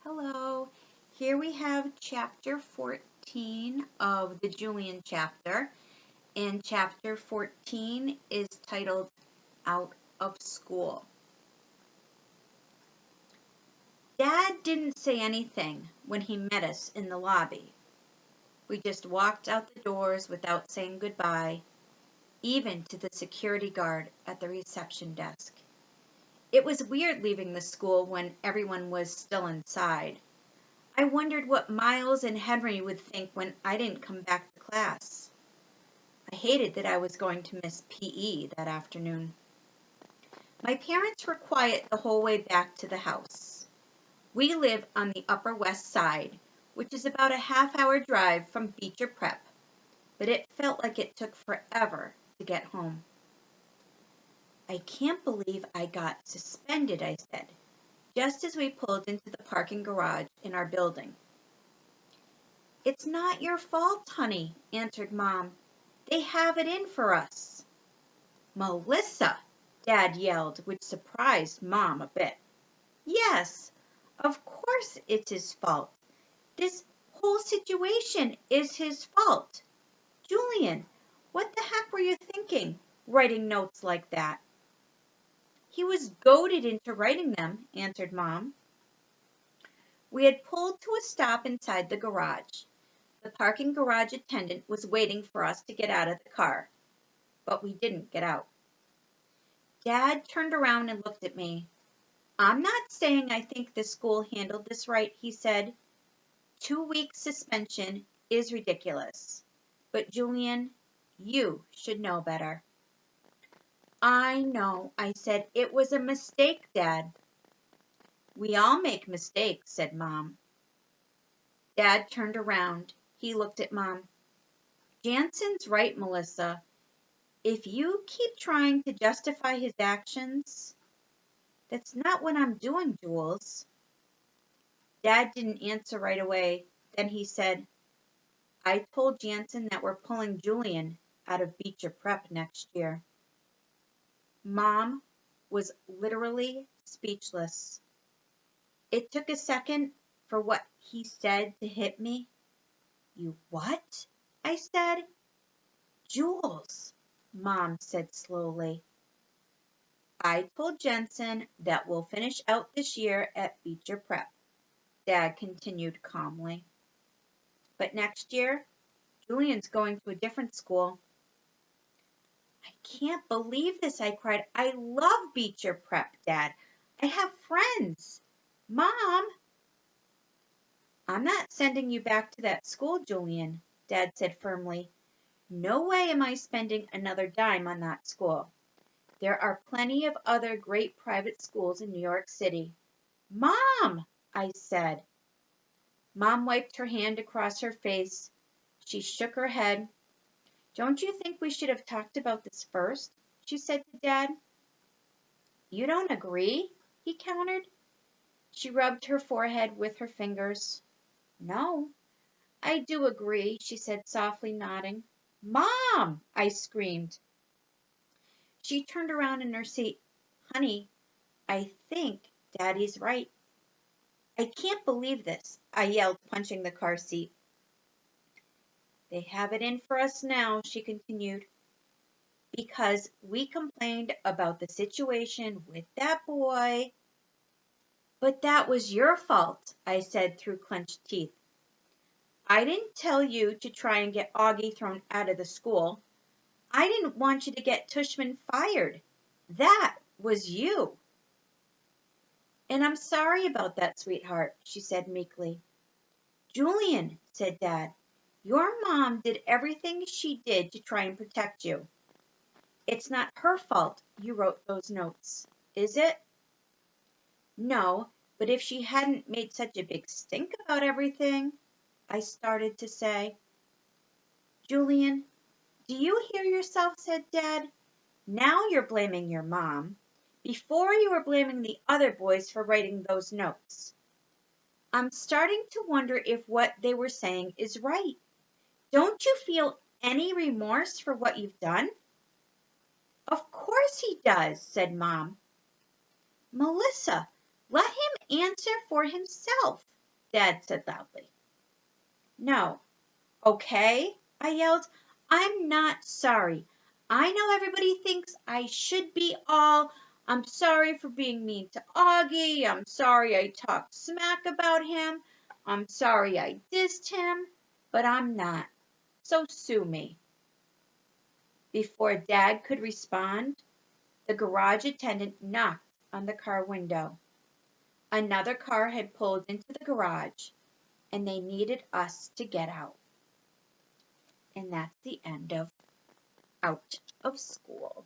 Hello, here we have chapter 14 of the Julian chapter, and chapter 14 is titled Out of School. Dad didn't say anything when he met us in the lobby. We just walked out the doors without saying goodbye, even to the security guard at the reception desk. It was weird leaving the school when everyone was still inside. I wondered what Miles and Henry would think when I didn't come back to class. I hated that I was going to miss PE that afternoon. My parents were quiet the whole way back to the house. We live on the Upper West Side, which is about a half-hour drive from Beecher Prep, but it felt like it took forever to get home. I can't believe I got suspended, I said, just as we pulled into the parking garage in our building. It's not your fault, honey, answered Mom. They have it in for us. Melissa, Dad yelled, which surprised Mom a bit. Yes, of course it's his fault. This whole situation is his fault. Julian, what the heck were you thinking, writing notes like that? He was goaded into writing them, answered Mom. We had pulled to a stop inside the garage. The parking garage attendant was waiting for us to get out of the car, but we didn't get out. Dad turned around and looked at me. I'm not saying I think the school handled this right, he said. 2 weeks suspension is ridiculous. But Julian, you should know better. I know, I said. It was a mistake, Dad. We all make mistakes, said Mom. Dad turned around. He looked at Mom. Jansen's right, Melissa. If you keep trying to justify his actions, that's not what I'm doing, Jules. Dad didn't answer right away. Then he said, I told Jansen that we're pulling Julian out of Beecher Prep next year. Mom was literally speechless. It took a second for what he said to hit me. You what? I said. Jules, Mom said slowly. I told Jensen that we'll finish out this year at Beecher Prep, Dad continued calmly. But next year, Julian's going to a different school. I can't believe this, I cried. I love Beecher Prep, Dad. I have friends. Mom! I'm not sending you back to that school, Julian, Dad said firmly. No way am I spending another dime on that school. There are plenty of other great private schools in New York City. Mom, I said. Mom wiped her hand across her face. She shook her head. Don't you think we should have talked about this first? She said to Dad. You don't agree? He countered. She rubbed her forehead with her fingers. No, I do agree, she said softly, nodding. Mom, I screamed. She turned around in her seat. Honey, I think Daddy's right. I can't believe this, I yelled, punching the car seat. They have it in for us now, she continued, because we complained about the situation with that boy. But that was your fault, I said through clenched teeth. I didn't tell you to try and get Augie thrown out of the school. I didn't want you to get Tushman fired. That was you. And I'm sorry about that, sweetheart, she said meekly. Julian, said Dad, your mom did everything she did to try and protect you. It's not her fault you wrote those notes, is it? No, but if she hadn't made such a big stink about everything, I started to say. Julian, do you hear yourself, said Dad. Now you're blaming your mom. Before you were blaming the other boys for writing those notes. I'm starting to wonder if what they were saying is right. Don't you feel any remorse for what you've done? Of course he does, said Mom. Melissa, let him answer for himself. Dad said loudly. No. Okay, I yelled. I'm not sorry. I know everybody thinks I should be all. I'm sorry for being mean to Augie. I'm sorry I talked smack about him. I'm sorry I dissed him, but I'm not. So sue me. Before Dad could respond, the garage attendant knocked on the car window. Another car had pulled into the garage, and they needed us to get out. And that's the end of Out of School.